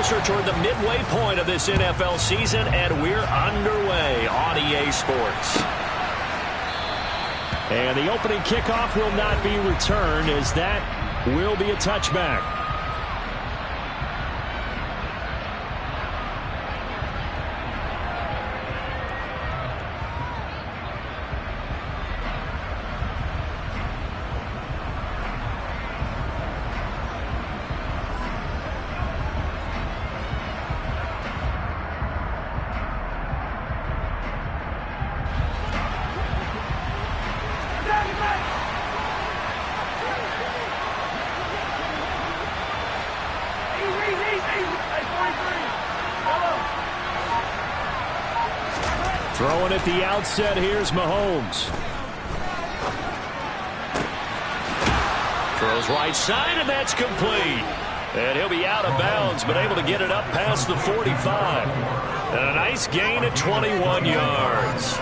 closer toward the midway point of this NFL season, and we're underway on EA Sports. And the opening kickoff will not be returned, as that will be a touchback. Throwing at the outset, here's Mahomes. Throws right side, and that's complete. And he'll be out of bounds, but able to get it up past the 45. And a nice gain at 21 yards.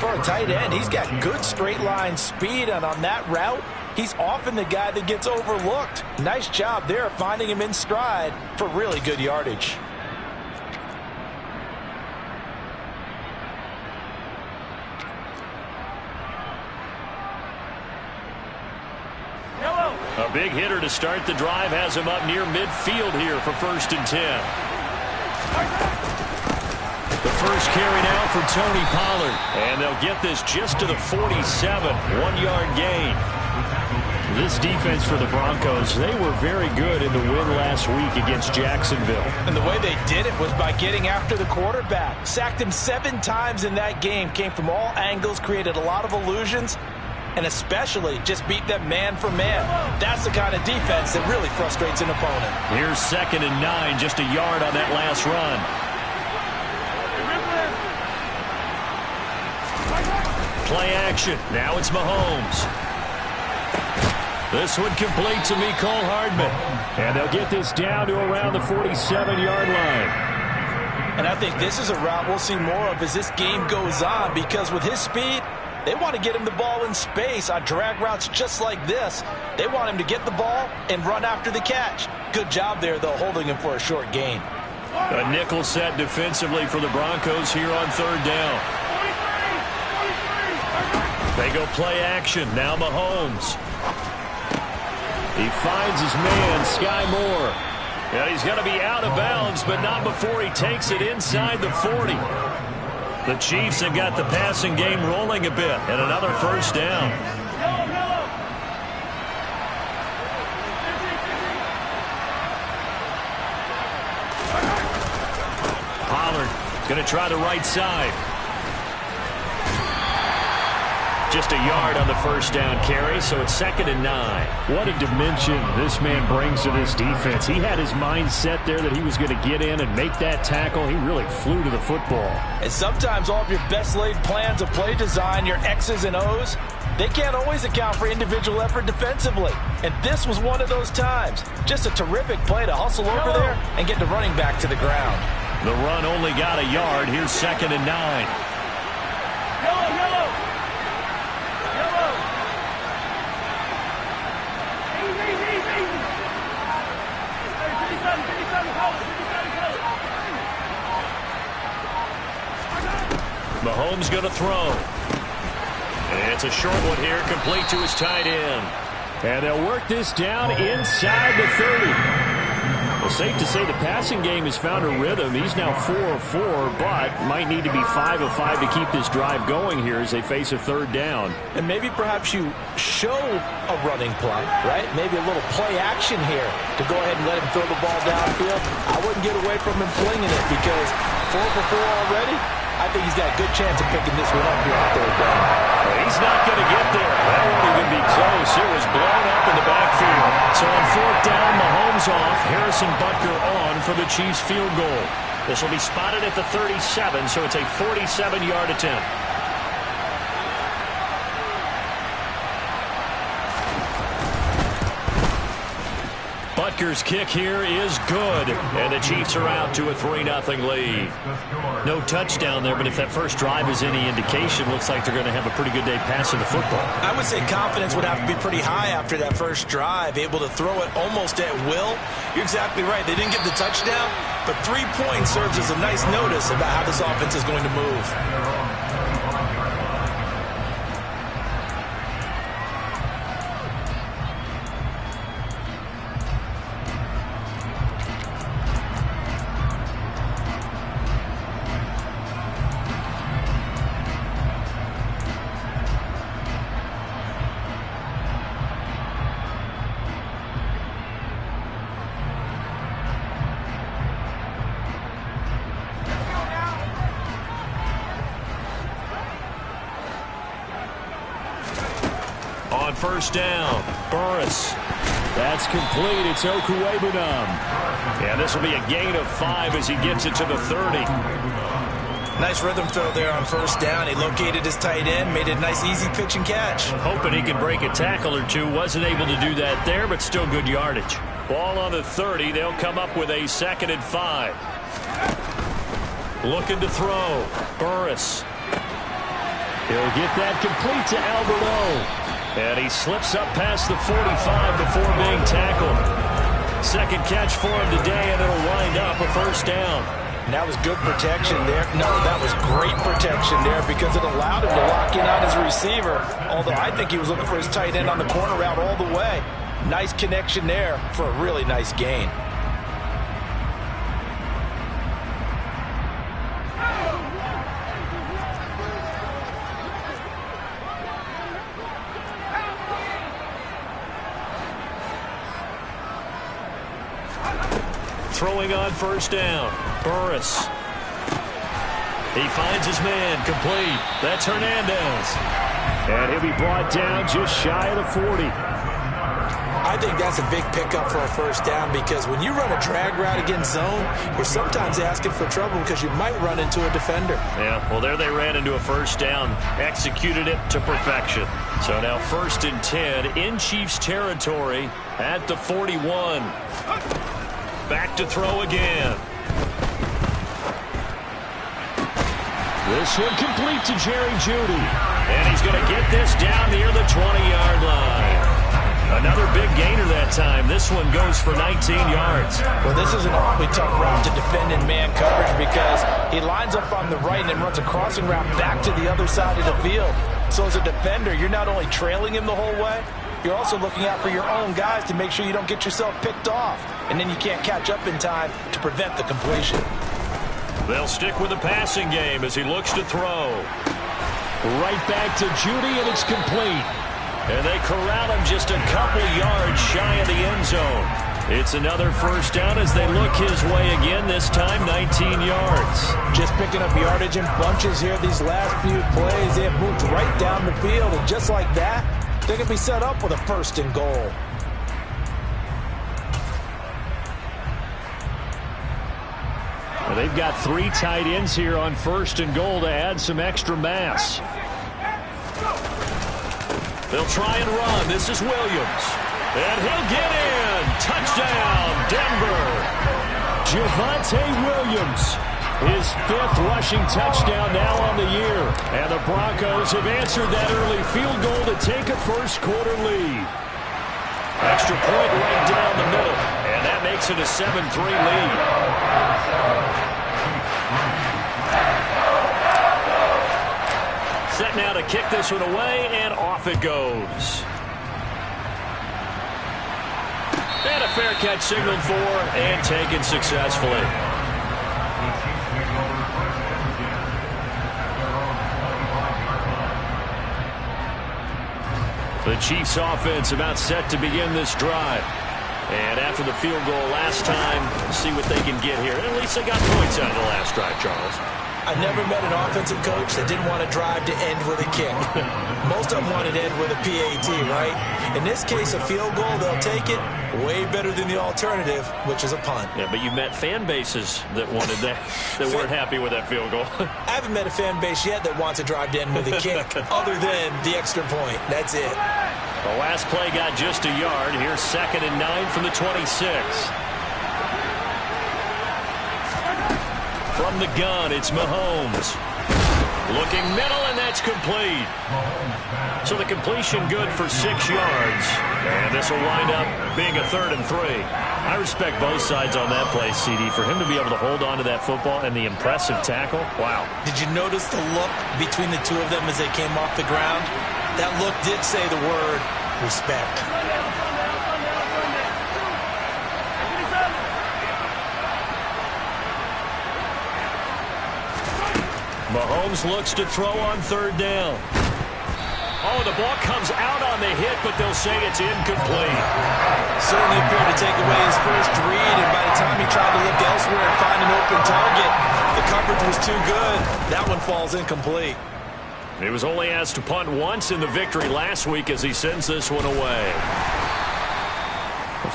For a tight end, he's got good straight line speed, and on that route, he's often the guy that gets overlooked. Nice job there finding him in stride for really good yardage. A big hitter to start the drive has him up near midfield here for 1st and 10. The first carry now for Tony Pollard. And they'll get this just to the 47. 1-yard gain. This defense for the Broncos, they were very good in the win last week against Jacksonville. And the way they did it was by getting after the quarterback. Sacked him 7 times in that game. Came from all angles, created a lot of illusions, and especially just beat them man for man. That's the kind of defense that really frustrates an opponent. Here's 2nd and 9, just a yard on that last run. Play action. Now it's Mahomes. This one complete to Mecole Hardman. And they'll get this down to around the 47-yard line. And I think this is a route we'll see more of as this game goes on, because with his speed, they want to get him the ball in space on drag routes just like this. They want him to get the ball and run after the catch. Good job there, though, holding him for a short gain. A nickel set defensively for the Broncos here on 3rd down. They go play action. Now Mahomes. He finds his man, Sky Moore. And he's going to be out of bounds, but not before he takes it inside the 40. The Chiefs have got the passing game rolling a bit, and another 1st down. Pollard going to try the right side. Just a yard on the 1st down carry, so it's 2nd and 9. What a dimension this man brings to this defense. He had his mind set there that he was going to get in and make that tackle. He really flew to the football. And sometimes all of your best laid plans of play design, your X's and O's, they can't always account for individual effort defensively. And this was one of those times. Just a terrific play to hustle over there and get the running back to the ground. The run only got a yard. Here's 2nd and 9. Mahomes going to throw. And it's a short one here, complete to his tight end. And they'll work this down inside the 30. Well, safe to say the passing game has found a rhythm. He's now 4 of 4, but might need to be 5 of 5 to keep this drive going here as they face a 3rd down. And maybe perhaps you show a running play, right? Maybe a little play action here to go ahead and let him throw the ball downfield. I wouldn't get away from him flinging it, because 4 for 4 already, I think he's got a good chance of picking this one up here on 3rd down. He's not going to get there. That won't even be close. It was blown up in the backfield. So on 4th down, Mahomes off. Harrison Butker on for the Chiefs field goal. This will be spotted at the 37, so it's a 47-yard attempt. Kicker's kick here is good, and the Chiefs are out to a 3-0 lead. No touchdown there, but if that first drive is any indication, looks like they're going to have a pretty good day passing the football. I would say confidence would have to be pretty high after that first drive, able to throw it almost at will. You're exactly right. They didn't get the touchdown, but 3 points serves as a nice notice about how this offense is going to move. On first down, Burris. That's complete. It's Okuwebunam. And this will be a gain of 5 as he gets it to the 30. Nice rhythm throw there on first down. He located his tight end, made a nice easy pitch and catch. Hoping he can break a tackle or two. Wasn't able to do that there, but still good yardage. Ball on the 30. They'll come up with a 2nd and 5. Looking to throw. Burris. He'll get that complete to Alberto. And he slips up past the 45 before being tackled. Second catch for him today, and it'll wind up a first down. And that was good protection there. No, that was great protection there because it allowed him to lock in on his receiver. Although I think he was looking for his tight end on the corner route all the way. Nice connection there for a really nice gain. Throwing on first down. Burris. He finds his man. Complete. That's Hernandez. And he'll be brought down just shy of the 40. I think that's a big pickup for a first down because when you run a drag route against zone, you're sometimes asking for trouble because you might run into a defender. Yeah, well, there they ran into a first down. Executed it to perfection. So now 1st and 10 in Chiefs territory at the 41. Back to throw again. This one complete to Jerry Jeudy. And he's going to get this down near the 20-yard line. Another big gainer that time. This one goes for 19 yards. Well, this is an awfully tough route to defend in man coverage because he lines up on the right and then runs a crossing route back to the other side of the field. So as a defender, you're not only trailing him the whole way, you're also looking out for your own guys to make sure you don't get yourself picked off. And then you can't catch up in time to prevent the completion. They'll stick with the passing game as he looks to throw. Right back to Jeudy, and it's complete. And they corral him just a couple yards shy of the end zone. It's another first down as they look his way again, this time 19 yards. Just picking up yardage in bunches here these last few plays. They have moved right down the field, and just like that, they're going to be set up with a 1st and goal. Well, they've got 3 tight ends here on 1st and goal to add some extra mass. They'll try and run. This is Williams. And he'll get in. Touchdown, Denver. Javonte Williams, his 5th rushing touchdown now on the year. And the Broncos have answered that early field goal to take a first quarter lead. Extra point right down the middle. And that makes it a 7-3 lead. Set now to kick this one away, and off it goes. And a fair catch signaled for and taken successfully. The Chiefs offense about set to begin this drive. And after the field goal last time, see what they can get here. At least they got points out of the last drive, Charles. I never met an offensive coach that didn't want to drive to end with a kick. Most of them wanted to end with a PAT, right? In this case, a field goal, they'll take it. Way better than the alternative, which is a punt. Yeah, but you met fan bases that wanted that, that weren't happy with that field goal. I haven't met a fan base yet that wants to drive to end with a kick, other than the extra point. That's it. The last play got just a yard. Here's 2nd and 9 from the 26. From the gun, it's Mahomes. Looking middle, and that's complete. So the completion good for 6 yards. And this will wind up being a 3rd and 3. I respect both sides on that play, CD. For him to be able to hold on to that football and the impressive tackle, wow. Did you notice the look between the two of them as they came off the ground? That look did say the word respect. Mahomes looks to throw on 3rd down. Oh, the ball comes out on the hit, but they'll say it's incomplete. Certainly appeared to take away his first read, and by the time he tried to look elsewhere and find an open target, the coverage was too good. That one falls incomplete. He was only asked to punt once in the victory last week as he sends this one away.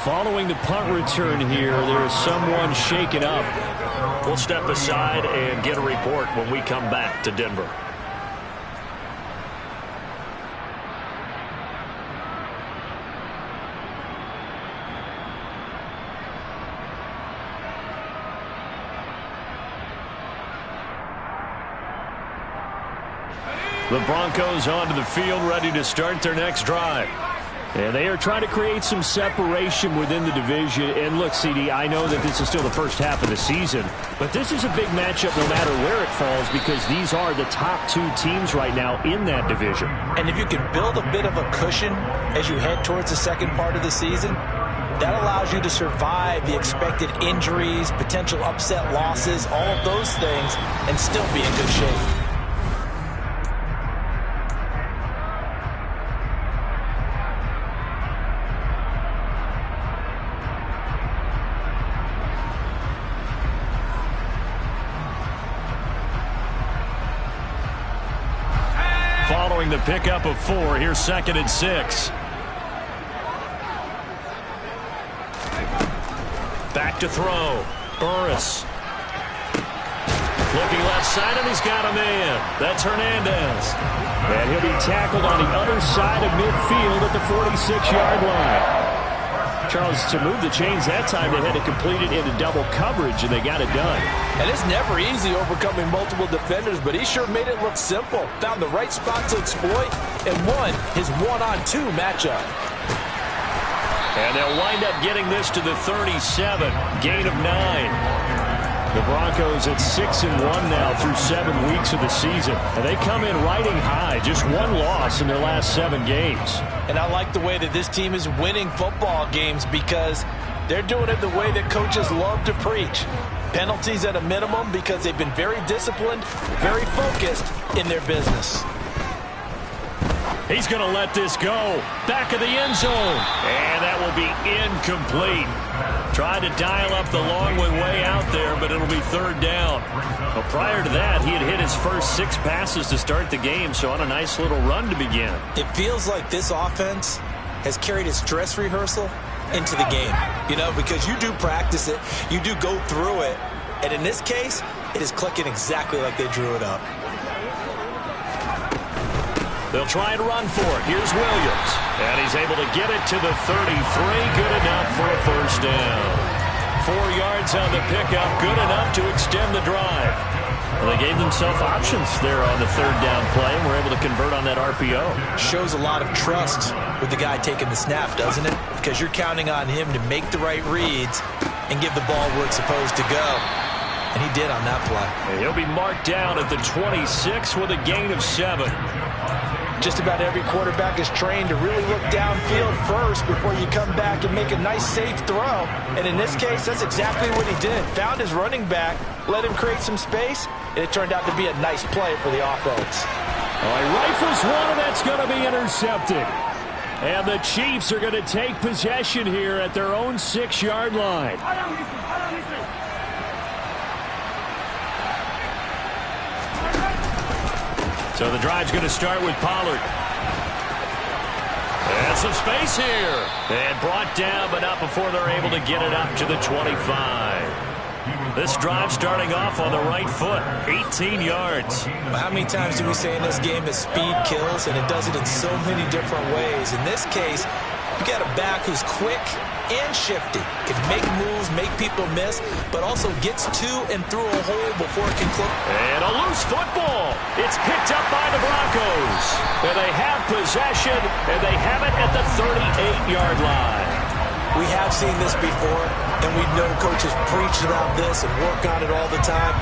Following the punt return here, there is someone shaken up. We'll step aside and get a report when we come back to Denver. The Broncos onto the field, ready to start their next drive. And they are trying to create some separation within the division. And look, CD, I know that this is still the first half of the season, but this is a big matchup no matter where it falls because these are the top 2 teams right now in that division. And if you can build a bit of a cushion as you head towards the second part of the season, that allows you to survive the expected injuries, potential upset losses, all of those things, and still be in good shape. Following the pickup of 4, here's 2nd and 6. Back to throw. Burris. Looking left side, and he's got a man. That's Hernandez. And he'll be tackled on the other side of midfield at the 46-yard line. Charles, to move the chains that time, they had to complete it into double coverage, and they got it done. And it's never easy overcoming multiple defenders, but he sure made it look simple. Found the right spot to exploit and won his 1-on-2 matchup. And they'll wind up getting this to the 37. Gain of 9. The Broncos at 6-1 now through 7 weeks of the season. And they come in riding high. Just 1 loss in their last 7 games. And I like the way that this team is winning football games because they're doing it the way that coaches love to preach. Penalties at a minimum because they've been very disciplined, very focused in their business. He's going to let this go. Back of the end zone. And that will be incomplete. Tried to dial up the long way out there, but it'll be 3rd down. Well, prior to that, he had hit his first 6 passes to start the game, so on a nice little run to begin. It feels like this offense has carried its dress rehearsal into the game. You know, because you do practice it, you do go through it, and in this case, it is clicking exactly like they drew it up. They'll try and run for it. Here's Williams. And he's able to get it to the 33. Good enough for a 1st down. 4 yards on the pickup. Good enough to extend the drive. Well, they gave themselves options there on the 3rd down play and were able to convert on that RPO. Shows a lot of trust with the guy taking the snap, doesn't it? Because you're counting on him to make the right reads and give the ball where it's supposed to go. And he did on that play. And he'll be marked down at the 26 with a gain of 7. Just about every quarterback is trained to really look downfield first before you come back and make a nice, safe throw. And in this case, that's exactly what he did. Found his running back, let him create some space, and it turned out to be a nice play for the offense. All right, rifles one, and that's going to be intercepted. And the Chiefs are going to take possession here at their own 6-yard line. So the drive's going to start with Pollard. And some space here. And brought down, but not before they're able to get it up to the 25. This drive starting off on the right foot, 18 yards. Well, how many times do we say in this game that speed kills, and it does it in so many different ways? In this case, you got a back who's quick and shifty, can make moves, make people miss, but also gets to and through a hole before it can close. And a loose football. It's picked up by the Broncos. And they have possession, and they have it at the 38-yard line. We have seen this before, and we know coaches preach about this and work on it all the time.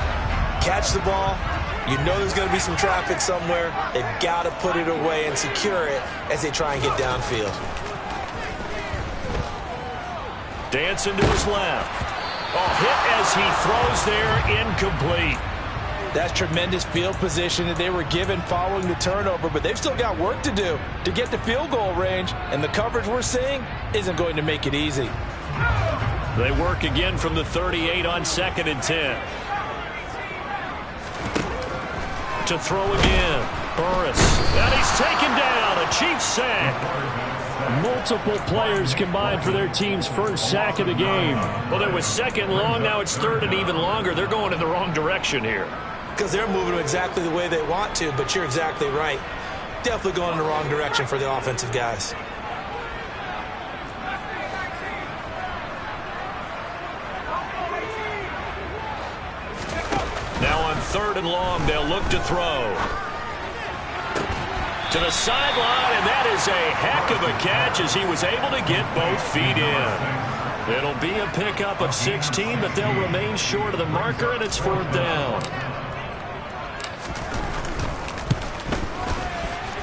Catch the ball. You know there's going to be some traffic somewhere. They've got to put it away and secure it as they try and get downfield. Dancing to his left. Oh, hit as he throws there, incomplete. That's tremendous field position that they were given following the turnover, but they've still got work to do to get to field goal range, and the coverage we're seeing isn't going to make it easy. They work again from the 38 on 2nd and 10. To throw again. Burris. And he's taken down. A Chiefs sack. Multiple players combined for their team's first sack of the game. Well, there was 2nd long. Now it's 3rd and even longer. They're going in the wrong direction here. Because they're moving exactly the way they want to, but you're exactly right. Definitely going in the wrong direction for the offensive guys. Now on 3rd and long, they'll look to throw. To the sideline, and that is a heck of a catch as he was able to get both feet in. It'll be a pickup of 16, but they'll remain short of the marker, and it's 4th down.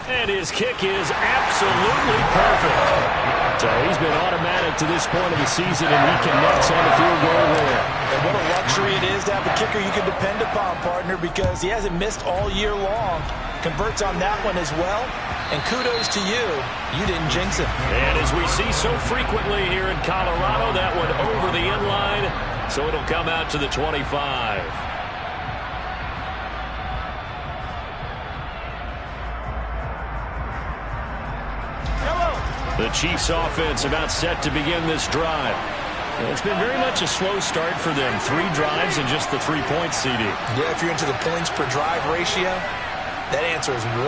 And his kick is absolutely perfect. So he's been automatic to this point of the season, and he connects on the field goal there. And what a luxury it is to have a kicker you can depend upon, partner, because he hasn't missed all year long. Converts on that one as well. And kudos to you. You didn't jinx it. And as we see so frequently here in Colorado, that one over the end line, so it'll come out to the 25. The Chiefs offense about set to begin this drive. It's been very much a slow start for them. 3 drives and just the 3 points, CD. Yeah, if you're into the points per drive ratio, that answer is 1.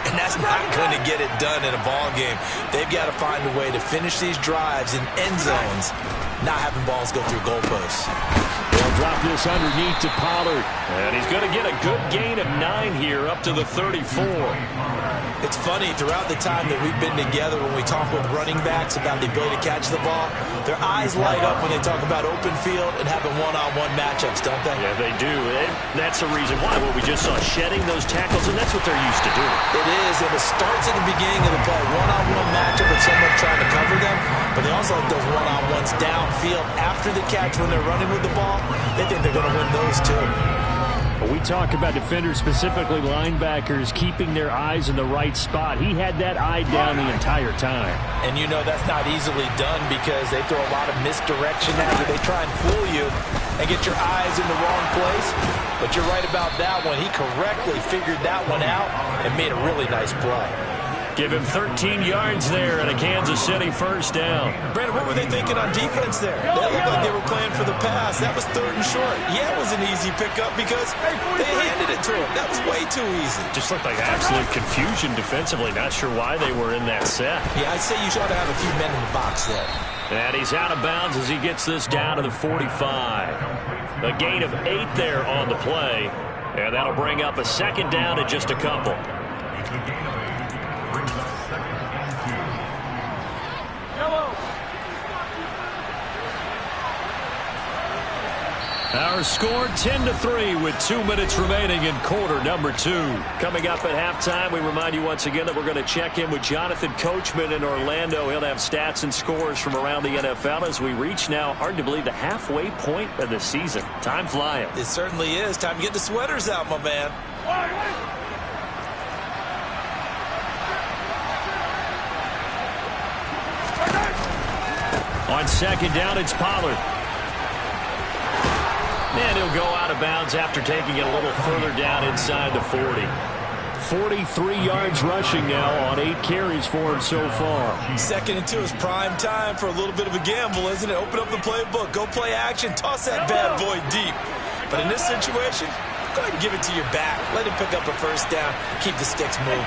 And that's not going to get it done in a ball game. They've got to find a way to finish these drives in end zones, not having balls go through goalposts. They'll drop this underneath to Pollard. And he's going to get a good gain of 9 here up to the 34. It's funny, throughout the time that we've been together, when we talk with running backs about the ability to catch the ball, their eyes light up when they talk about open field and having one-on-one matchups, don't they? Yeah, they do. And that's the reason why. Well, we just saw shedding those tackles, and that's what they're used to doing. It is, and it starts at the beginning of the play. One-on-one matchup with someone trying to cover them, but they also like those one-on-ones downfield after the catch when they're running with the ball. They think they're going to win those too. We talk about defenders, specifically linebackers, keeping their eyes in the right spot. He had that eye down the entire time. And you know that's not easily done because they throw a lot of misdirection at you. They try and fool you and get your eyes in the wrong place. But you're right about that one. He correctly figured that one out and made a really nice play. Give him 13 yards there and a Kansas City first down. Brandon, what were they thinking on defense there? They looked like they were playing for the pass. That was 3rd and short. Yeah, it was an easy pickup because they handed it to him. That was way too easy. Just looked like absolute confusion defensively. Not sure why they were in that set. Yeah, I'd say you should have a few men in the box there. And he's out of bounds as he gets this down to the 45. A gain of 8 there on the play. And that'll bring up a 2nd down and just a couple. Our score 10-3 with 2 minutes remaining in quarter number 2. Coming up at halftime, we remind you once again that we're going to check in with Jonathan Coachman in Orlando. He'll have stats and scores from around the NFL as we reach now, hard to believe, the halfway point of the season. Time flying. It certainly is. Time to get the sweaters out, my man. On 2nd down, it's Pollard. And he'll go out of bounds after taking it a little further down inside the 40. 43 yards rushing now on 8 carries for him so far. 2nd and 2 is prime time for a little bit of a gamble, isn't it? Open up the playbook, go play action, toss that bad boy deep. But in this situation, go ahead and give it to your back. Let him pick up a first down, keep the sticks moving.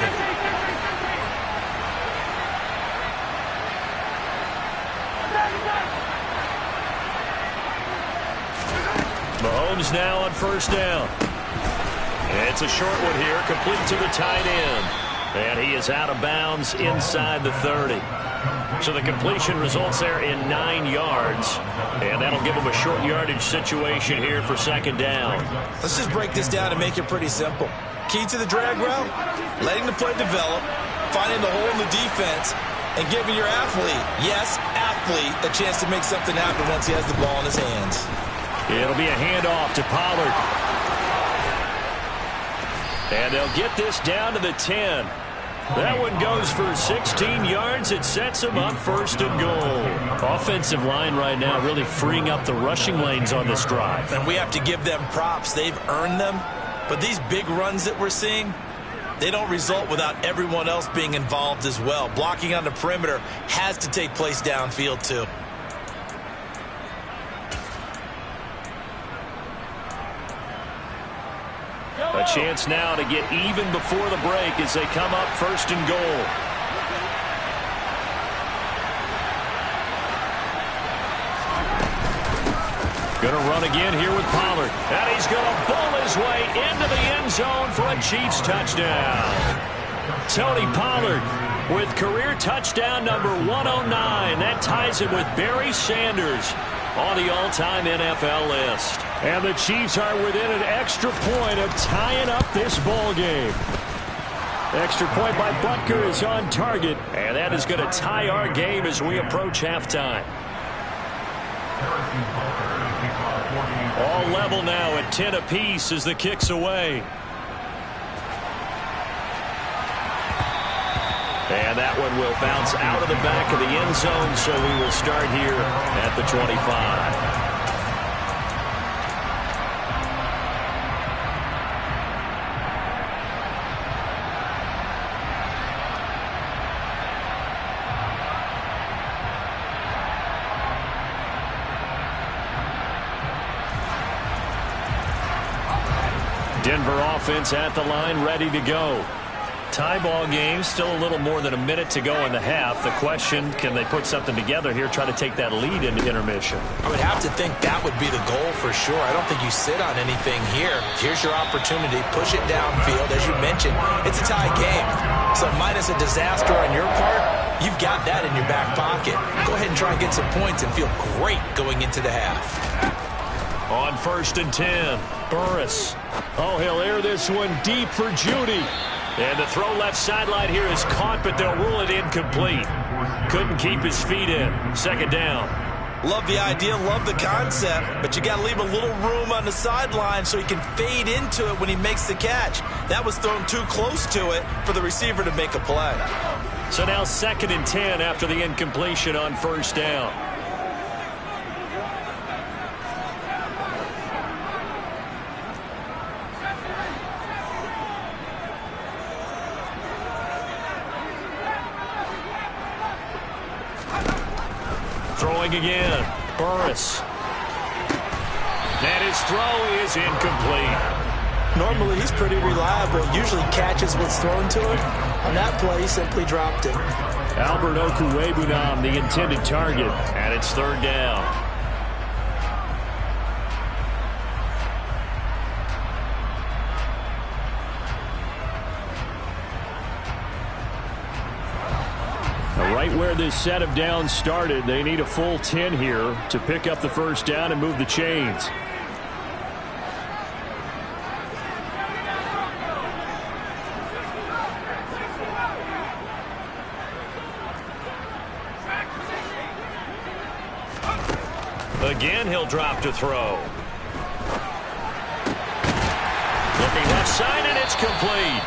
Mahomes now on first down. It's a short one here, complete to the tight end. And he is out of bounds inside the 30. So the completion results there in 9 yards. And that'll give him a short yardage situation here for 2nd down. Let's just break this down and make it pretty simple. Key to the drag route, letting the play develop, finding the hole in the defense, and giving your athlete, yes, athlete, a chance to make something happen once he has the ball in his hands. It'll be a handoff to Pollard. And they'll get this down to the 10. That one goes for 16 yards. It sets them up 1st and goal. Offensive line right now really freeing up the rushing lanes on this drive. And we have to give them props. They've earned them. But these big runs that we're seeing, they don't result without everyone else being involved as well. Blocking on the perimeter has to take place downfield too. A chance now to get even before the break as they come up 1st and goal. Going to run again here with Pollard. And he's going to bull his way into the end zone for a Chiefs touchdown. Tony Pollard with career touchdown number 109. That ties him with Barry Sanders on the all-time NFL list. And the Chiefs are within an extra point of tying up this ball game. Extra point by Butker is on target. And that is going to tie our game as we approach halftime. All level now at 10 apiece as the kick's away. And that one will bounce out of the back of the end zone, so we will start here at the 25. Denver offense at the line, ready to go. Tie ball game, still a little more than a minute to go in the half. The question, can they put something together here, try to take that lead into intermission? I would have to think that would be the goal for sure. I don't think you sit on anything here. Here's your opportunity. Push it downfield. As you mentioned, it's a tie game. So minus a disaster on your part, you've got that in your back pocket. Go ahead and try and get some points and feel great going into the half. On 1st and 10, Burris. Oh, he'll air this one deep for Judy. And the throw left sideline here is caught, but they'll rule it incomplete. Couldn't keep his feet in. 2nd down. Love the idea, love the concept, but you got to leave a little room on the sideline so he can fade into it when he makes the catch. That was thrown too close to it for the receiver to make a play. So now 2nd and 10 after the incompletion on 1st down. Throwing again, Burris. And his throw is incomplete. Normally he's pretty reliable, usually catches what's thrown to him. On that play, he simply dropped it. Albert Okwuegbunam, the intended target. And it's 3rd down. Right where this set of downs started, they need a full 10 here to pick up the 1st down and move the chains. Again, he'll drop to throw. Looking left side, and it's complete.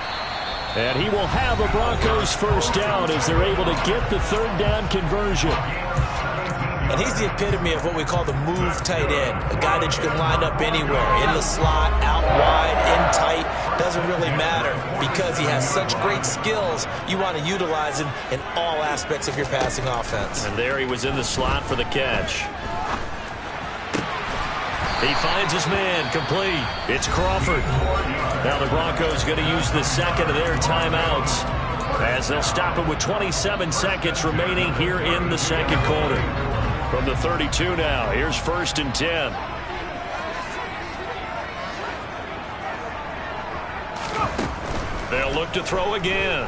And he will have a Broncos 1st down as they're able to get the 3rd down conversion. And he's the epitome of what we call the move tight end. A guy that you can line up anywhere. In the slot, out wide, in tight. doesn't really matter because he has such great skills. You want to utilize him in all aspects of your passing offense. And there he was in the slot for the catch. He finds his man, complete. It's Crawford. Now the Broncos going to use the second of their timeouts as they'll stop it with 27 seconds remaining here in the second quarter. From the 32 now, here's 1st and 10. They'll look to throw again.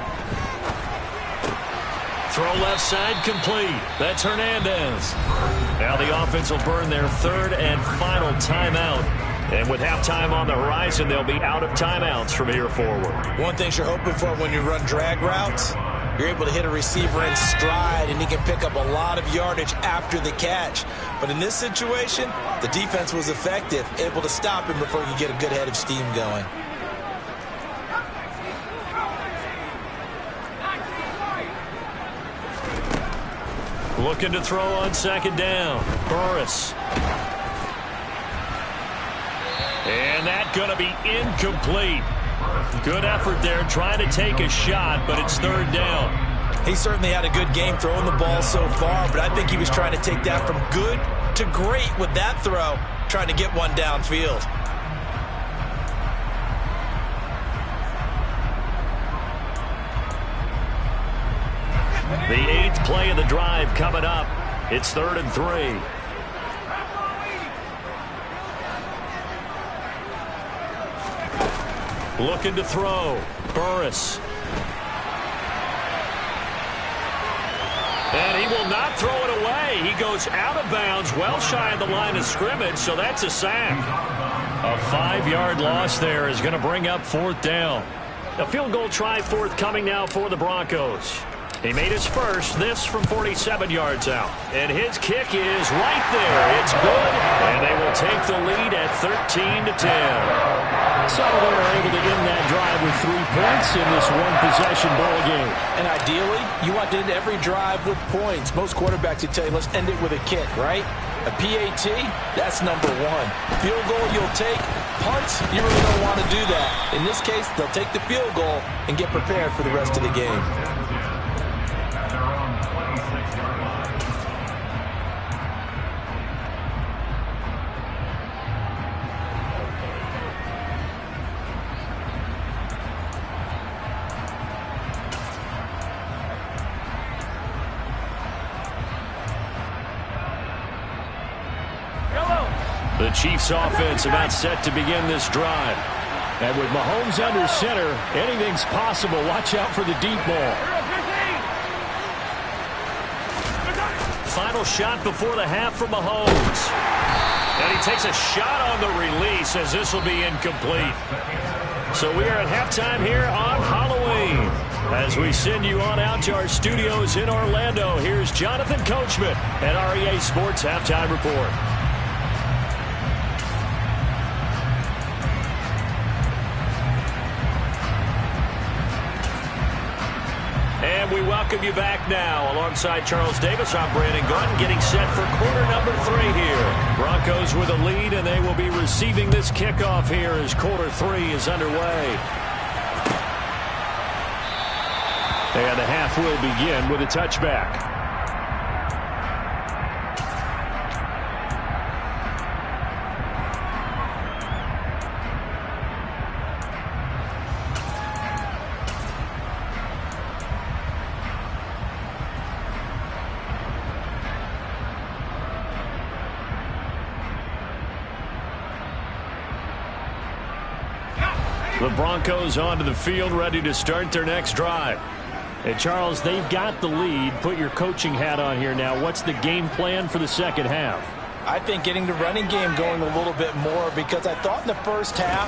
Throw left side, complete. That's Hernandez. Now the offense will burn their 3rd and final timeout. And with halftime on the horizon, they'll be out of timeouts from here forward. One thing you're hoping for when you run drag routes, you're able to hit a receiver in stride, and he can pick up a lot of yardage after the catch. But in this situation, the defense was effective, able to stop him before he could get a good head of steam going. Looking to throw on 2nd down. Burris. And that's going to be incomplete. Good effort there trying to take a shot, but it's 3rd down. He certainly had a good game throwing the ball so far, but I think he was trying to take that from good to great with that throw, trying to get one downfield. The 8th play of the drive coming up. It's 3rd and 3. Looking to throw. Burris. And he will not throw it away. He goes out of bounds, well shy of the line of scrimmage, so that's a sack. A 5-yard loss there is going to bring up 4th down. A field goal try forthcoming now for the Broncos. He made his first, this from 47 yards out. And his kick is right there. It's good, and they will take the lead at 13-10. So they're able to end that drive with 3 points in this one-possession ball game. And ideally, you want to end every drive with points. Most quarterbacks would tell you, let's end it with a kick, right? A PAT, that's number 1. Field goal you'll take. Punts, you really don't want to do that. In this case, they'll take the field goal and get prepared for the rest of the game. The Chiefs offense about set to begin this drive. And with Mahomes under center, anything's possible. Watch out for the deep ball. Final shot before the half from Mahomes. And he takes a shot on the release as this will be incomplete. So we are at halftime here on Halloween. As we send you on out to our studios in Orlando, here's Jonathan Coachman at REA Sports Halftime Report. And we welcome you back now. Alongside Charles Davis, I'm Brandon Gunn, getting set for quarter number 3 here. Broncos with a lead, and they will be receiving this kickoff here as quarter 3 is underway. And the half will begin with a touchback. The Broncos onto the field, ready to start their next drive. And Charles, they've got the lead. Put your coaching hat on here now. What's the game plan for the second half? I think getting the running game going a little bit more, because I thought in the first half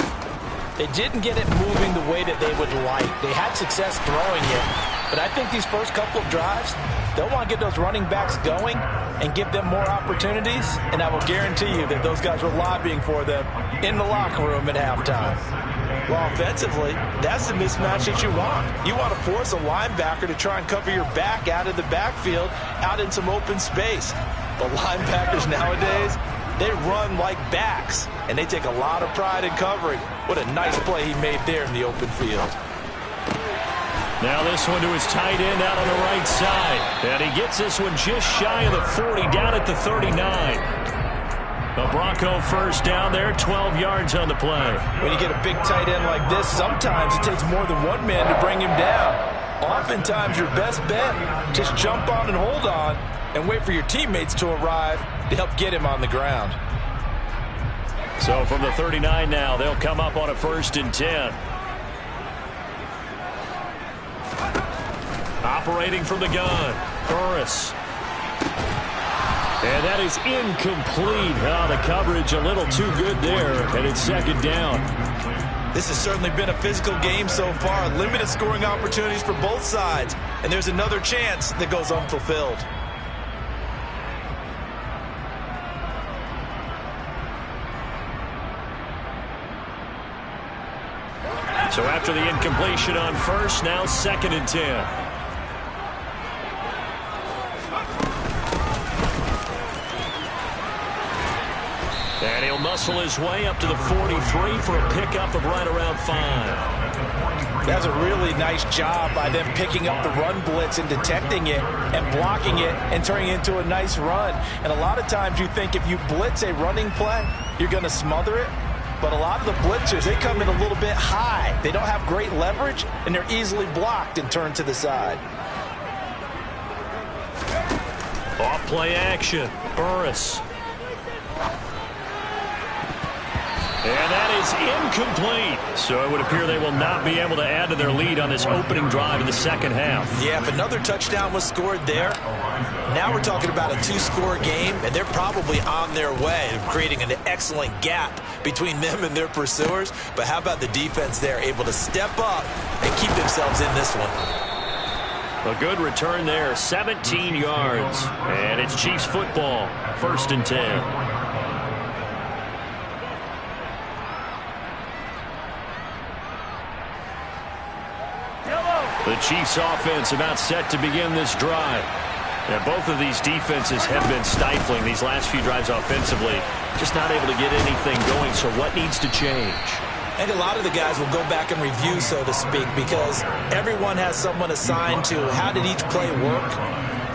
they didn't get it moving the way that they would like. They had success throwing it, but I think these first couple of drives, they'll want to get those running backs going and give them more opportunities, and I will guarantee you that those guys were lobbying for them in the locker room at halftime. Well, offensively, that's the mismatch that you want. You want to force a linebacker to try and cover your back out of the backfield, out in some open space. But linebackers nowadays, they run like backs, and they take a lot of pride in covering. What a nice play he made there in the open field. Now this one to his tight end out on the right side. And he gets this one just shy of the 40, down at the 39. A Bronco first down there, 12 yards on the play. When you get a big tight end like this, sometimes it takes more than one man to bring him down. Oftentimes your best bet, just jump on and hold on and wait for your teammates to arrive to help get him on the ground. So from the 39 now, they'll come up on a 1st and 10. Operating from the gun, Burris. And that is incomplete. Oh, the coverage a little too good there, and it's 2nd down. This has certainly been a physical game so far. Limited scoring opportunities for both sides. And there's another chance that goes unfulfilled. So after the incompletion on 1st, now 2nd and 10. And he'll muscle his way up to the 43 for a pickup of right around 5. That's a really nice job by them picking up the run blitz and detecting it and blocking it and turning it into a nice run. And a lot of times you think if you blitz a running play, you're going to smother it. But a lot of the blitzers, they come in a little bit high. They don't have great leverage, and they're easily blocked and turned to the side. Off play action, Burris. And that is incomplete. So it would appear they will not be able to add to their lead on this opening drive in the 2nd half. Yeah, if another touchdown was scored there, now we're talking about a 2-score game, and they're probably on their way of creating an excellent gap between them and their pursuers. But how about the defense there, able to step up and keep themselves in this one? A good return there, 17 yards. And it's Chiefs football, 1st and 10. The Chiefs offense about set to begin this drive. Now, both of these defenses have been stifling these last few drives offensively. Just not able to get anything going, so what needs to change? I think a lot of the guys will go back and review, so to speak, because everyone has someone assigned to how did each play work.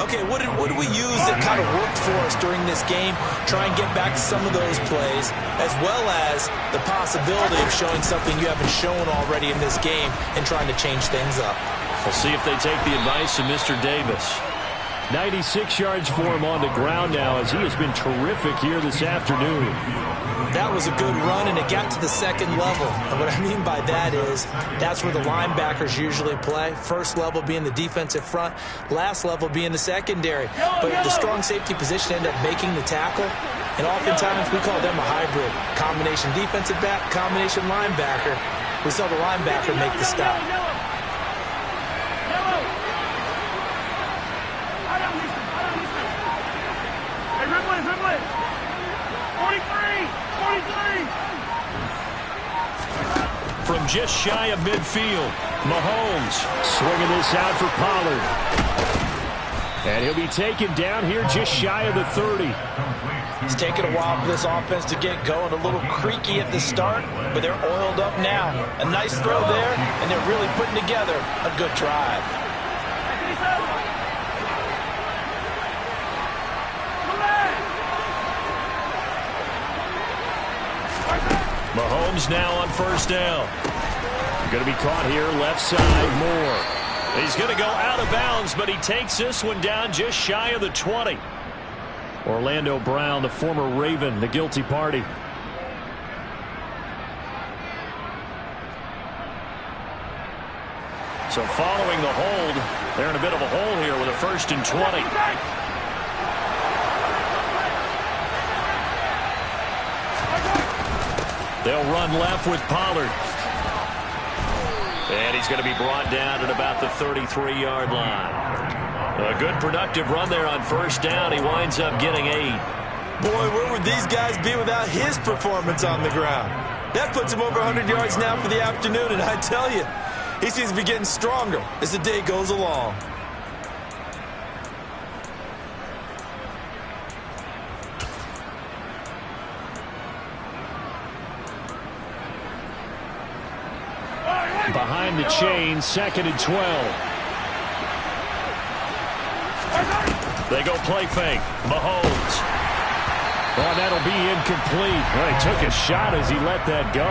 Okay, what did we use that kind of worked for us during this game? Try and get back to some of those plays, as well as the possibility of showing something you haven't shown already in this game and trying to change things up. We'll see if they take the advice of Mr. Davis. 96 yards for him on the ground now, as he has been terrific here this afternoon. That was a good run, and it got to the 2nd level. And what I mean by that is that's where the linebackers usually play. First level being the defensive front, last level being the secondary. But the strong safety position ended up making the tackle. And oftentimes we call them a hybrid. Combination defensive back, combination linebacker. We saw the linebacker make the stop. From just shy of midfield, Mahomes swinging this out for Pollard. And he'll be taken down here just shy of the 30. It's taken a while for this offense to get going. A little creaky at the start, but they're oiled up now. A nice throw there, and they're really putting together a good drive. Mahomes now on 1st down. Going to be caught here, left side, Moore. He's going to go out of bounds, but he takes this one down just shy of the 20. Orlando Brown, the former Raven, the guilty party. So following the hold, they're in a bit of a hole here with a 1st and 20. They'll run left with Pollard. And he's going to be brought down at about the 33-yard line. A good productive run there on 1st down. He winds up getting 8. Boy, where would these guys be without his performance on the ground? That puts him over 100 yards now for the afternoon, and I tell you, he seems to be getting stronger as the day goes along. Behind the chain, 2nd and 12. They go play fake. Mahomes. Oh, that'll be incomplete. Well, he took a shot as he let that go.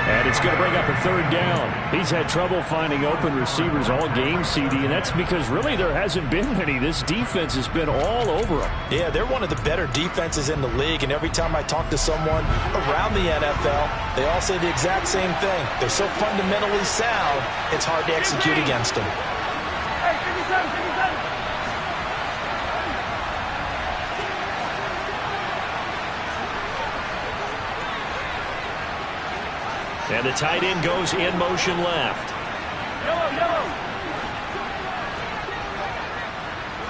And it's going to bring up a 3rd down. He's had trouble finding open receivers all game, CD, and that's because really there hasn't been many. This defense has been all over them. Yeah, they're one of the better defenses in the league, and every time I talk to someone around the NFL, they all say the exact same thing. They're so fundamentally sound, it's hard to execute against them. Hey, 57, 57. And the tight end goes in motion left. Yellow, yellow.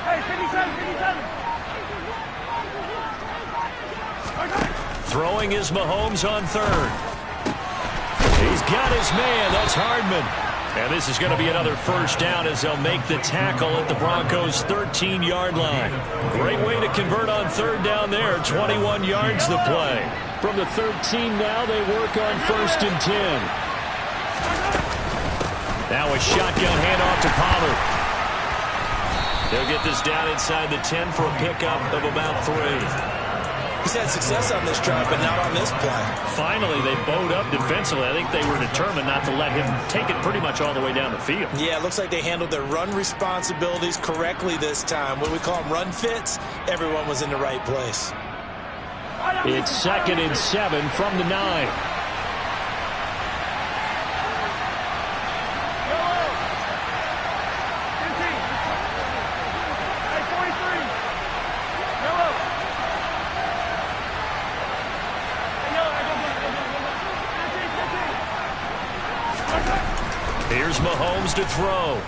Hey, 57, 57. Throwing is Mahomes on 3rd. He's got his man. That's Hardman. And this is going to be another 1st down as they'll make the tackle at the Broncos' 13-yard line. Great way to convert on 3rd down there. 21 yards the play. From the 13 now, they work on 1st and 10. Now a shotgun handoff to Pollard. They'll get this down inside the 10 for a pickup of about 3. He's had success on this drive, but not on this play. Finally, they bowed up defensively. I think they were determined not to let him take it pretty much all the way down the field. Yeah, it looks like they handled their run responsibilities correctly this time. What we call them run fits, everyone was in the right place. It's 2nd and 7 from the 9. Here's Mahomes to throw.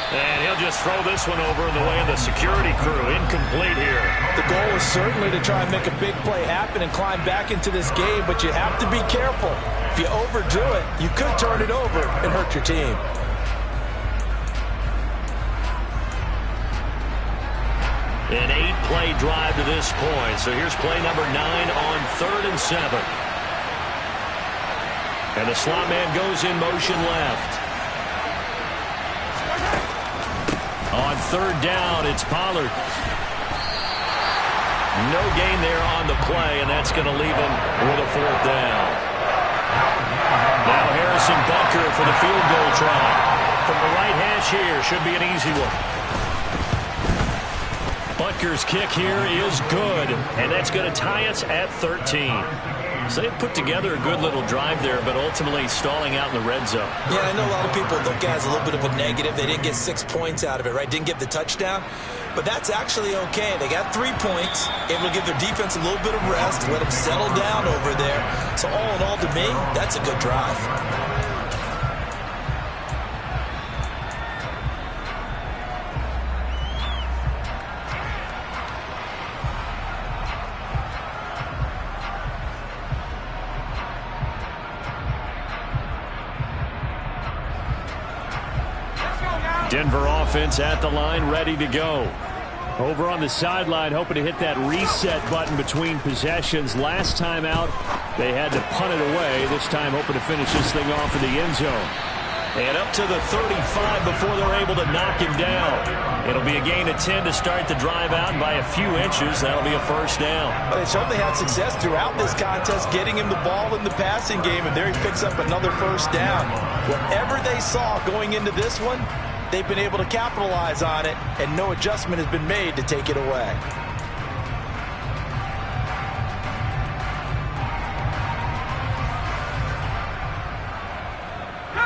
And he'll just throw this one over in the way of the security crew. Incomplete here. The goal is certainly to try and make a big play happen and climb back into this game, but you have to be careful. If you overdo it, you could turn it over and hurt your team. An 8-play drive to this point. So here's play number 9 on 3rd and 7. And the slot man goes in motion left. On 3rd down, it's Pollard. No gain there on the play, and that's going to leave him with a 4th down. Now Harrison Butker for the field goal try. From the right hash here, should be an easy one. Butker's kick here is good, and that's going to tie us at 13. So they put together a good little drive there, but ultimately stalling out in the red zone. Yeah, I know a lot of people look at it as a little bit of a negative. They didn't get 6 points out of it, right? Didn't get the touchdown. But that's actually okay. They got 3 points, able to give their defense a little bit of rest, let them settle down over there. So all in all, to me, that's a good drive. Denver offense at the line, ready to go. Over on the sideline, hoping to hit that reset button between possessions. Last time out, they had to punt it away. This time, hoping to finish this thing off in the end zone. And up to the 35 before they're able to knock him down. It'll be a gain of 10 to start the drive out, and by a few inches, that'll be a 1st down. But they certainly had success throughout this contest, getting him the ball in the passing game, and there he picks up another 1st down. Whatever they saw going into this one, they've been able to capitalize on it, and no adjustment has been made to take it away.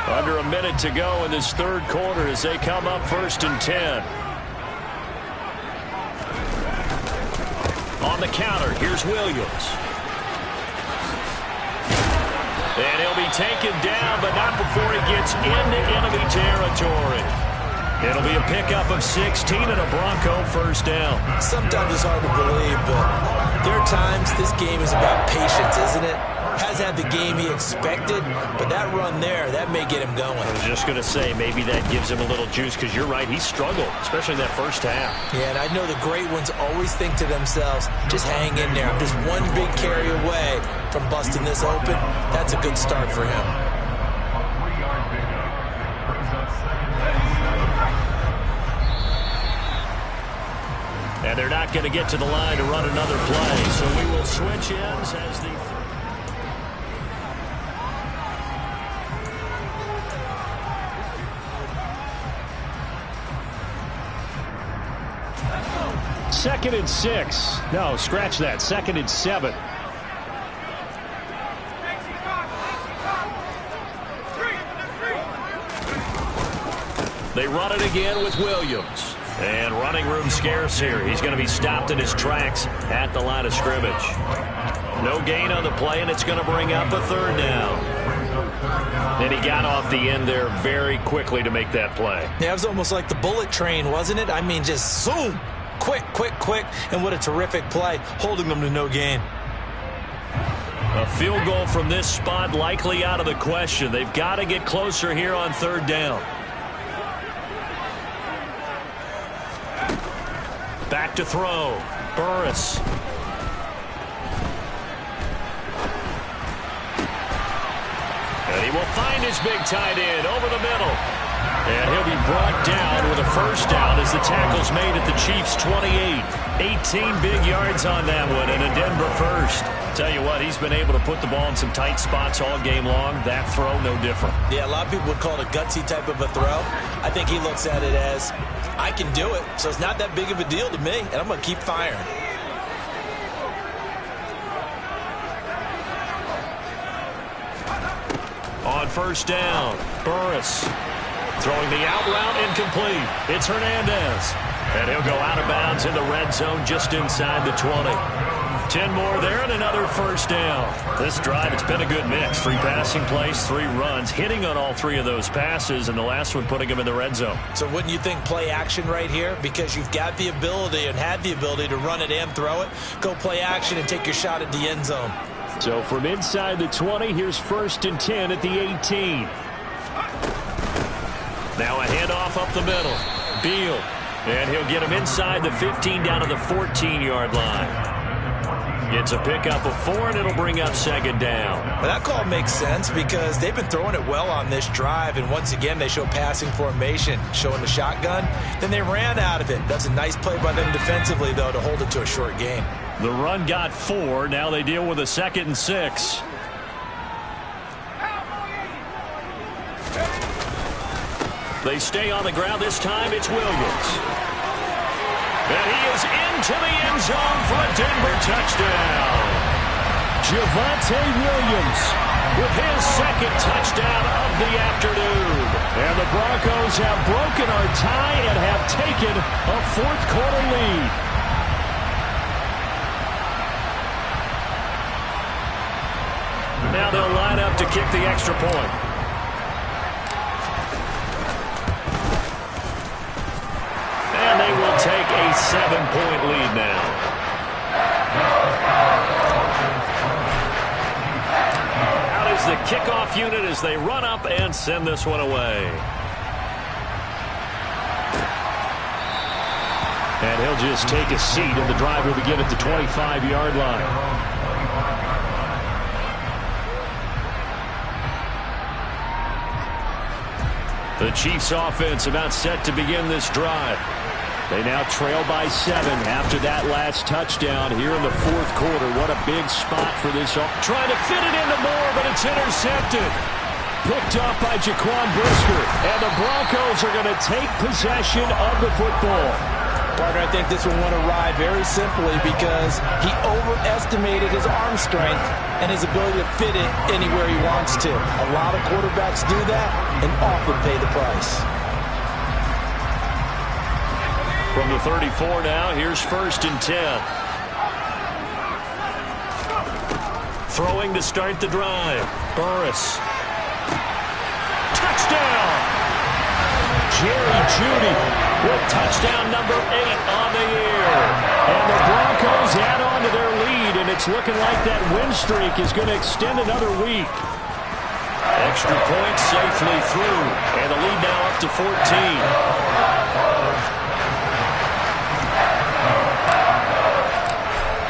Under a minute to go in this 3rd quarter as they come up 1st and 10. On the counter, here's Williams. And he'll be taken down, but not before he gets into enemy territory. It'll be a pickup of 16 and a Bronco first down. Sometimes it's hard to believe, but there are times this game is about patience, isn't it? Hasn't had the game he expected, but that run there, that may get him going. I was just going to say, maybe that gives him a little juice, because you're right, he struggled, especially in that first half. Yeah, and I know the great ones always think to themselves, just hang in there. I'm just one big carry away from busting this open. That's a good start for him. And they're not going to get to the line to run another play, so we will switch ends as the... Second and 6. No, scratch that. Second and 7. They run it again with Williams. And running room scarce here. He's going to be stopped in his tracks at the line of scrimmage. No gain on the play, and it's going to bring up a third down. And he got off the end there very quickly to make that play. Yeah, it was almost like the bullet train, wasn't it? I mean, just zoom. Quick, quick, quick. And what a terrific play, holding them to no gain. A field goal from this spot likely out of the question. They've got to get closer here on third down. Back to throw. Burris. And he will find his big tight end over the middle. And he'll be brought down with a first down as the tackle's made at the Chiefs' 28. 18 big yards on that one, and a Denver first. Tell you what, he's been able to put the ball in some tight spots all game long. That throw, no different. Yeah, a lot of people would call it a gutsy type of a throw. I think he looks at it as, I can do it, so it's not that big of a deal to me, and I'm going to keep firing. On first down, Burris throwing the out route incomplete. It's Hernandez. And he'll go out of bounds in the red zone just inside the 20. 10 more there and another first down. This drive, it's been a good mix. 3 passing plays, 3 runs, hitting on all 3 of those passes, and the last one putting him in the red zone. So wouldn't you think play action right here? Because you've got the ability and had the ability to run it and throw it. Go play action and take your shot at the end zone. So from inside the 20, here's first and 10 at the 18. Now a handoff up the middle. Beal. And he'll get him inside the 15 down to the 14-yard line. It's a pickup of 4, and it'll bring up second down. Well, that call makes sense because they've been throwing it well on this drive, and once again they show passing formation, showing the shotgun. Then they ran out of it. That's a nice play by them defensively, though, to hold it to a short game. The run got 4. Now they deal with a 2nd and 6. They stay on the ground. This time it's Williams. And he is into the end zone for a Denver touchdown. Javonte Williams with his 2nd touchdown of the afternoon. And the Broncos have broken our tie and have taken a 4th quarter lead. Now they'll line up to kick the extra point. And they will take a 7-point lead now. Out is the kickoff unit as they run up and send this one away. And he'll just take a seat, and the drive will begin at the 25-yard line. The Chiefs offense about set to begin this drive. They now trail by 7 after that last touchdown here in the 4th quarter. What a big spot for this. Trying to fit it into Moore, but it's intercepted. Picked up by Jaquan Brisker. And the Broncos are going to take possession of the football. Partner, I think this one went awry very simply because he overestimated his arm strength and his ability to fit it anywhere he wants to. A lot of quarterbacks do that and often pay the price. From the 34 now, here's first and 10. Throwing to start the drive. Burris. Touchdown! Jerry Jeudy with touchdown number 8 on the year. And the Broncos add on to their lead, and it's looking like that win streak is going to extend another week. Extra point safely through, and the lead now up to 14.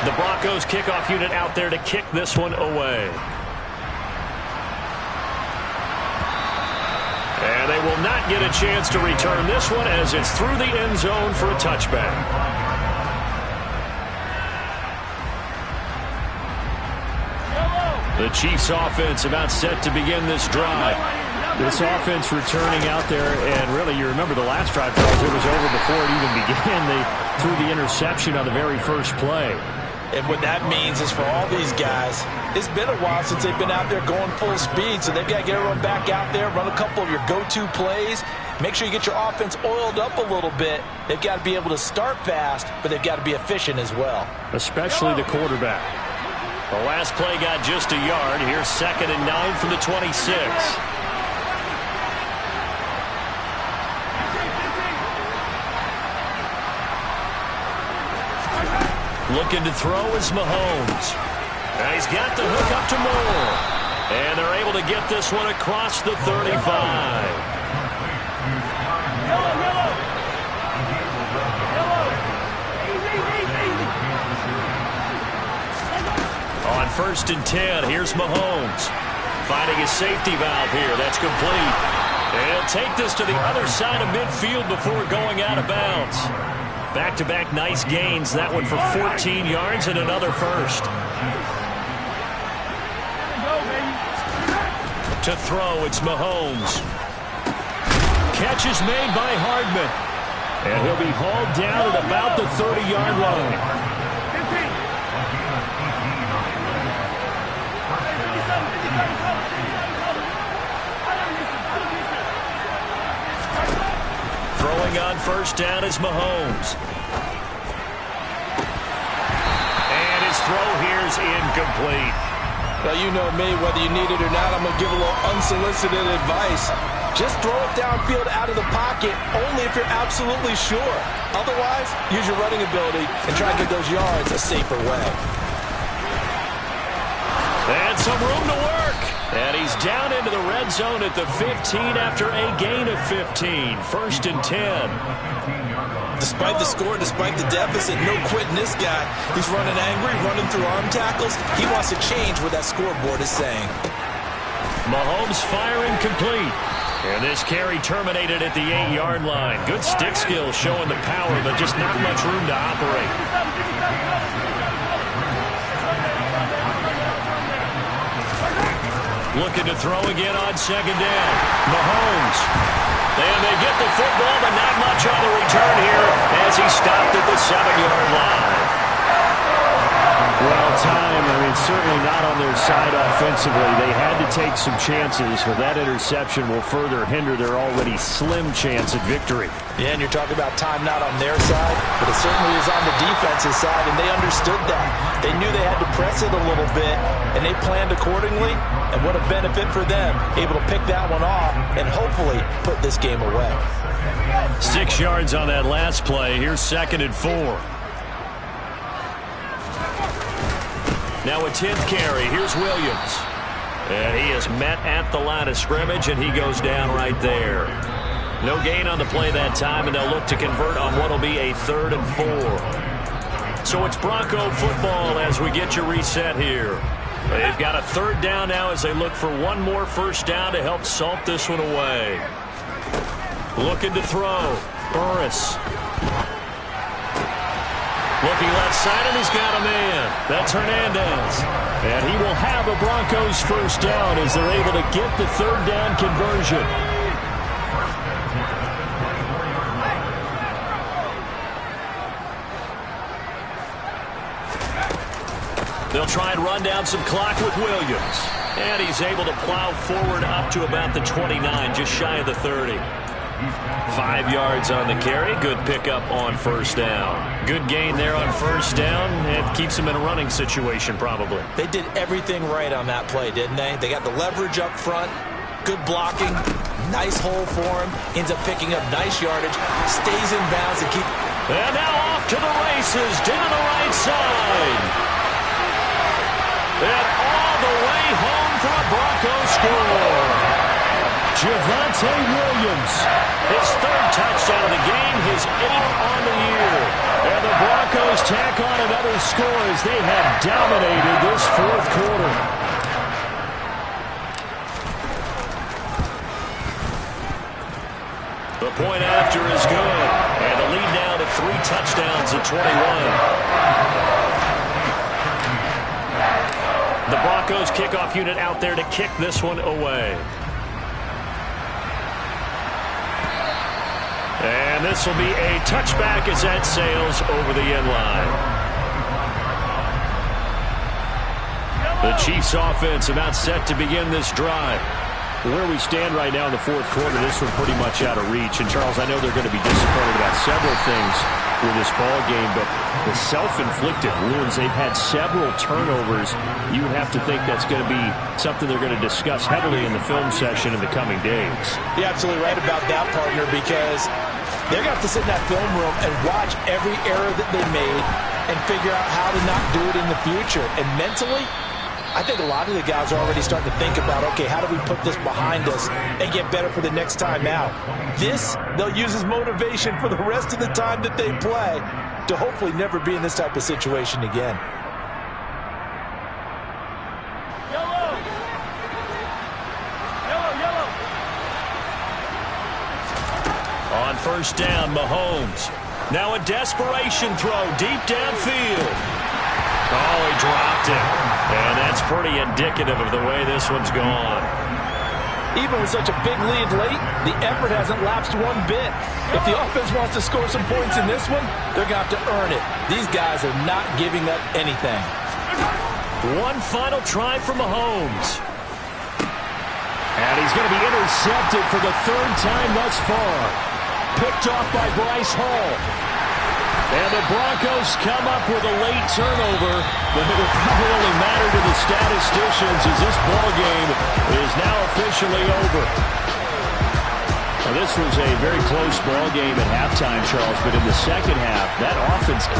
The Broncos kickoff unit out there to kick this one away. And they will not get a chance to return this one as it's through the end zone for a touchback. The Chiefs offense about set to begin this drive. This offense returning out there, and really you remember the last drive, Charles, it was over before it even began. They threw the interception on the very first play. And what that means is for all these guys, it's been a while since they've been out there going full speed, so they've got to get everyone back out there, run a couple of your go-to plays, make sure you get your offense oiled up a little bit. They've got to be able to start fast, but they've got to be efficient as well. Especially the quarterback. The last play got just a yard. Here's 2nd and 9 from the 26. Looking to throw is Mahomes. Now he's got the hook up to Moore. And they're able to get this one across the 35. On 1st and 10, here's Mahomes. Finding his safety valve here. That's complete. And he'll take this to the other side of midfield before going out of bounds. Back-to-back nice gains. That one for 14 yards and another first. To throw, it's Mahomes. Catch is made by Hardman. And he'll be hauled down at about the 30-yard line. Throwing on 1st down is Mahomes. And his throw here is incomplete. Well, you know me, whether you need it or not, I'm going to give a little unsolicited advice. Just throw it downfield out of the pocket only if you're absolutely sure. Otherwise, use your running ability and try to get those yards a safer way. And some room to work. And he's down into the red zone at the 15 after a gain of 15. 1st and 10. Despite the score, despite the deficit, no quitting this guy. He's running angry, running through arm tackles. He wants to change what that scoreboard is saying. Mahomes firing complete. And this carry terminated at the 8-yard line. Good stick skills showing the power, but just not much room to operate. Looking to throw again on 2nd down. Mahomes. And they get the football, but not much on the return here as he stopped at the 7-yard line. Well, time, I mean, certainly not on their side offensively. They had to take some chances, but that interception will further hinder their already slim chance at victory. Yeah, and you're talking about time not on their side, but it certainly is on the defense's side, and they understood that. They knew they had to press it a little bit, and they planned accordingly, and what a benefit for them, able to pick that one off and hopefully put this game away. 6 yards on that last play. Here's 2nd and 4. Now a 10th carry. Here's Williams. And he is met at the line of scrimmage, and he goes down right there. No gain on the play that time, and they'll look to convert on what will be a 3rd and 4. So it's Bronco football as we get you reset here. They've got a 3rd down now as they look for one more 1st down to help salt this one away. Looking to throw. Burris. Looking left side, and he's got a man. That's Hernandez. And he will have a Broncos 1st down as they're able to get the 3rd down conversion. They'll try and run down some clock with Williams. And he's able to plow forward up to about the 29, just shy of the 30. 5 yards on the carry. Good pickup on 1st down. Good gain there on 1st down. It keeps them in a running situation probably. They did everything right on that play, didn't they? They got the leverage up front. Good blocking. Nice hole for him. Ends up picking up nice yardage. Stays in bounds and keep. And now off to the races, down the right side. And all the way home for a Broncos score. Javonte Williams, his third touchdown of the game, his 8th on the year. And the Broncos tack on another score as they have dominated this fourth quarter. The point after is good. And the lead now to 3 touchdowns at 21. The Broncos kickoff unit out there to kick this one away. And this will be a touchback as that sails over the end line. The Chiefs offense about set to begin this drive. Where we stand right now in the fourth quarter, this one pretty much out of reach. And, Charles, I know they're going to be disappointed about several things with this ball game, but the self-inflicted wounds, they've had several turnovers. You would have to think that's going to be something they're going to discuss heavily in the film session in the coming days. You're absolutely right about that, partner, because they're going to have to sit in that film room and watch every error that they made and figure out how to not do it in the future. And mentally, I think a lot of the guys are already starting to think about, okay, how do we put this behind us and get better for the next time out? This, they'll use as motivation for the rest of the time that they play to hopefully never be in this type of situation again. Yellow! Yellow, yellow! On first down, Mahomes. Now a desperation throw deep downfield. Oh, he dropped it. And that's pretty indicative of the way this one's gone. Even with such a big lead late, the effort hasn't lapsed one bit. If the offense wants to score some points in this one, they're going to have to earn it. These guys are not giving up anything. One final try for Mahomes. And he's going to be intercepted for the 3rd time thus far. Picked off by Bryce Hall. And the Broncos come up with a late turnover, but it will probably only matter to the statisticians as this ball game is now officially over. Now, this was a very close ball game at halftime, Charles, but in the second half, that offense kind of